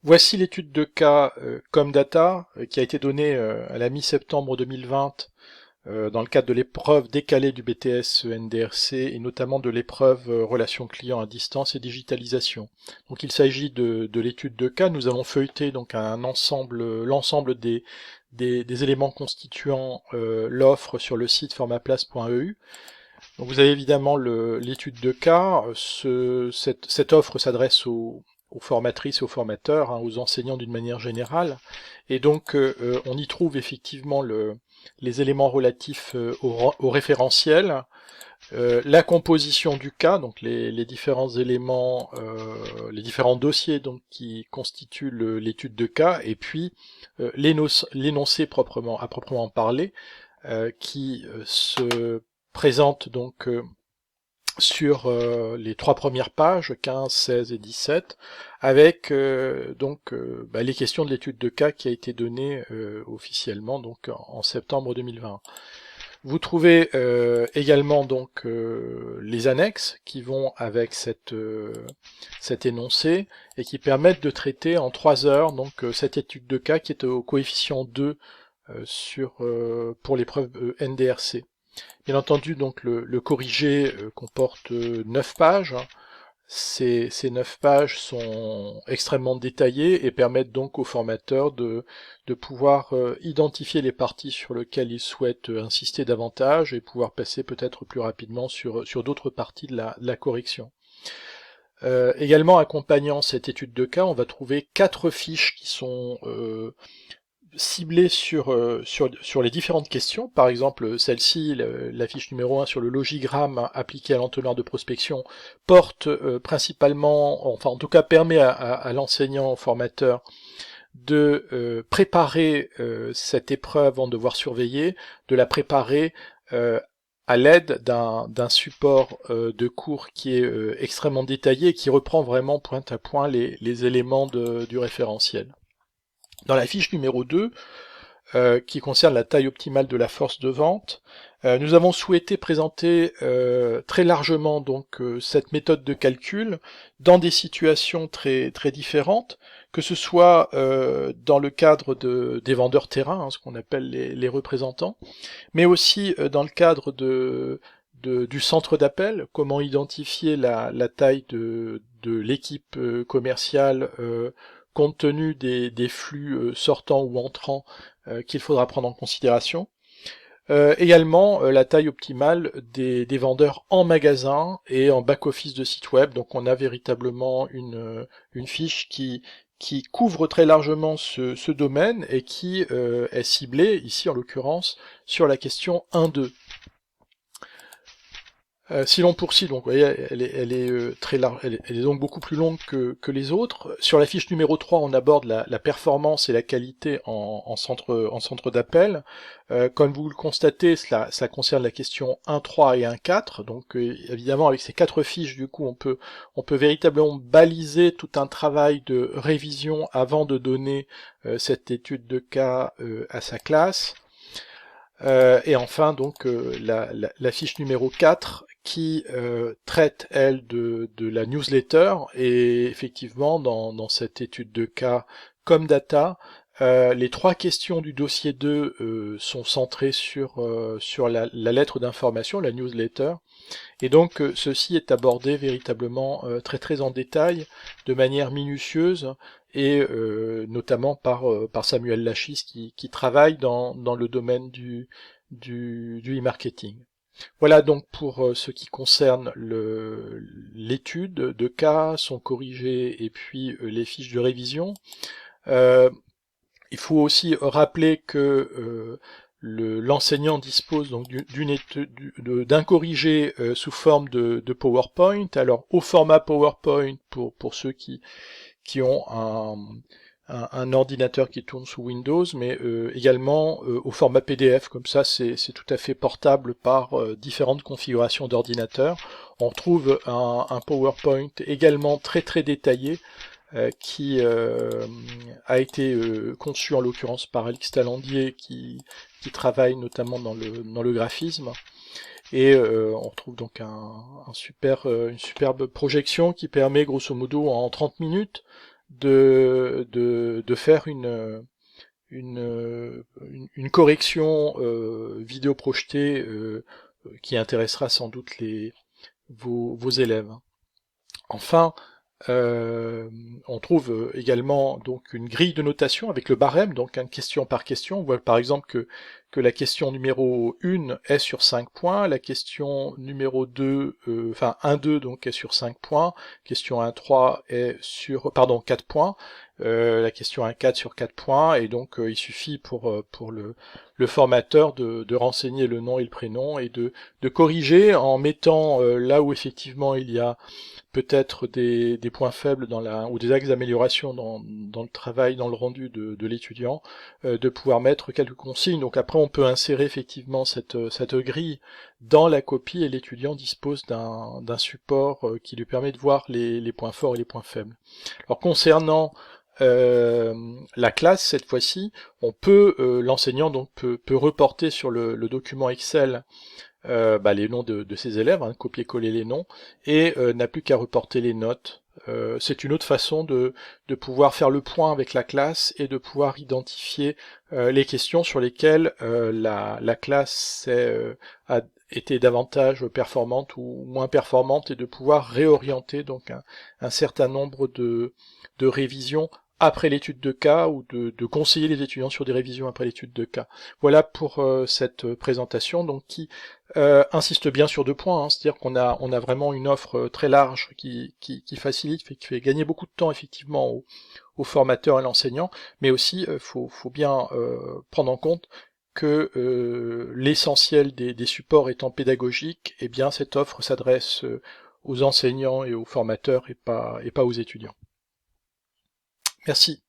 Voici l'étude de cas Comdata qui a été donnée à la mi-septembre 2020 dans le cadre de l'épreuve décalée du BTS NDRC et notamment de l'épreuve relations clients à distance et digitalisation. Donc il s'agit de l'étude de cas. Nous allons feuilleter donc l'ensemble des éléments constituant l'offre sur le site formaplace.eu. Donc vous avez évidemment l'étude de cas. Cette offre s'adresse aux formatrices et aux formateurs, hein, aux enseignants d'une manière générale. Et donc on y trouve effectivement les éléments relatifs au référentiel, la composition du cas, donc les différents éléments, les différents dossiers donc qui constituent l'étude de cas, et puis l'énoncé à proprement parler, qui se présente donc sur les trois premières pages, 15, 16 et 17, avec les questions de l'étude de cas qui a été donnée officiellement donc en septembre 2020. Vous trouvez également donc les annexes qui vont avec cet énoncé et qui permettent de traiter en 3 heures donc cette étude de cas qui est au coefficient 2 pour l'épreuve NDRC. Bien entendu, donc le corrigé comporte 9 pages. Ces 9 pages sont extrêmement détaillées et permettent donc aux formateurs de pouvoir identifier les parties sur lesquelles ils souhaitent insister davantage et pouvoir passer peut-être plus rapidement sur d'autres parties de la correction. Également accompagnant cette étude de cas, on va trouver 4 fiches qui sont ciblées sur les différentes questions. Par exemple, celle-ci, la fiche numéro 1 sur le logigramme appliqué à l'entonnoir de prospection, porte principalement, enfin en tout cas permet à l'enseignant formateur de préparer cette épreuve avant de devoir surveiller, de la préparer à l'aide d'un support de cours qui est extrêmement détaillé et qui reprend vraiment point à point les éléments du référentiel. Dans la fiche numéro 2, qui concerne la taille optimale de la force de vente, nous avons souhaité présenter très largement donc cette méthode de calcul dans des situations très très différentes, que ce soit dans le cadre des vendeurs terrain, hein, ce qu'on appelle les représentants, mais aussi dans le cadre du centre d'appel, comment identifier la taille de l'équipe commerciale compte tenu des flux sortants ou entrants qu'il faudra prendre en considération. Également la taille optimale des vendeurs en magasin et en back-office de site web. Donc on a véritablement une fiche qui couvre très largement ce domaine et qui est ciblée, ici en l'occurrence, sur la question 1-2. Si l'on poursuit, donc vous voyez, elle est très large, elle est donc beaucoup plus longue que les autres. Sur la fiche numéro 3, on aborde la performance et la qualité en centre d'appel. Comme vous le constatez, ça concerne la question 1.3 et 1.4. Donc évidemment, avec ces 4 fiches, du coup, on peut véritablement baliser tout un travail de révision avant de donner cette étude de cas à sa classe. Et enfin, donc, la fiche numéro 4 qui traite, elle, de la newsletter, et effectivement, dans cette étude de cas Comdata, les 3 questions du dossier 2 sont centrées sur la lettre d'information, la newsletter, et donc ceci est abordé véritablement très très en détail, de manière minutieuse, et notamment par Samuel Lachis qui travaille dans le domaine du e-marketing. Voilà donc pour ce qui concerne l'étude de cas, son corrigé et puis les fiches de révision. Il faut aussi rappeler que l'enseignant dispose donc d'un corrigé sous forme de PowerPoint. Alors au format PowerPoint pour ceux qui ont un ordinateur qui tourne sous Windows, mais également au format PDF, comme ça c'est tout à fait portable par différentes configurations d'ordinateur. On trouve un PowerPoint également très très détaillé qui a été conçu en l'occurrence par Alix Talandier qui travaille notamment dans le graphisme. Et on retrouve donc une superbe projection qui permet grosso modo en 30 minutes de faire une correction vidéo projetée qui intéressera sans doute vos élèves. Enfin, on trouve également donc une grille de notation avec le barème, donc question par question. On voit par exemple que la question numéro 1 est sur 5 points, la question numéro 2, enfin 1-2 donc est sur 5 points, question 1-3 est sur, pardon, 4 points, la question 1-4 sur 4 points, et donc il suffit pour le formateur de renseigner le nom et le prénom et de corriger en mettant là où effectivement il y a peut-être des points faibles ou des axes d'amélioration dans le travail, dans le rendu de l'étudiant, de pouvoir mettre quelques consignes. Donc après on peut insérer effectivement cette grille dans la copie et l'étudiant dispose d'un support qui lui permet de voir les points forts et les points faibles. Alors concernant la classe, cette fois-ci, l'enseignant donc peut reporter sur le document Excel les noms de ses élèves, copier-coller les noms, et n'a plus qu'à reporter les notes. C'est une autre façon de pouvoir faire le point avec la classe et de pouvoir identifier les questions sur lesquelles la classe a été davantage performante ou moins performante, et de pouvoir réorienter donc un certain nombre de révisions après l'étude de cas, ou de conseiller les étudiants sur des révisions après l'étude de cas. Voilà pour cette présentation donc qui insiste bien sur 2 points, c'est-à-dire qu'on a vraiment une offre très large qui facilite, qui fait gagner beaucoup de temps effectivement au formateur et à l'enseignant, mais aussi faut bien prendre en compte que l'essentiel des supports étant pédagogique, et bien cette offre s'adresse aux enseignants et aux formateurs et pas aux étudiants. Merci.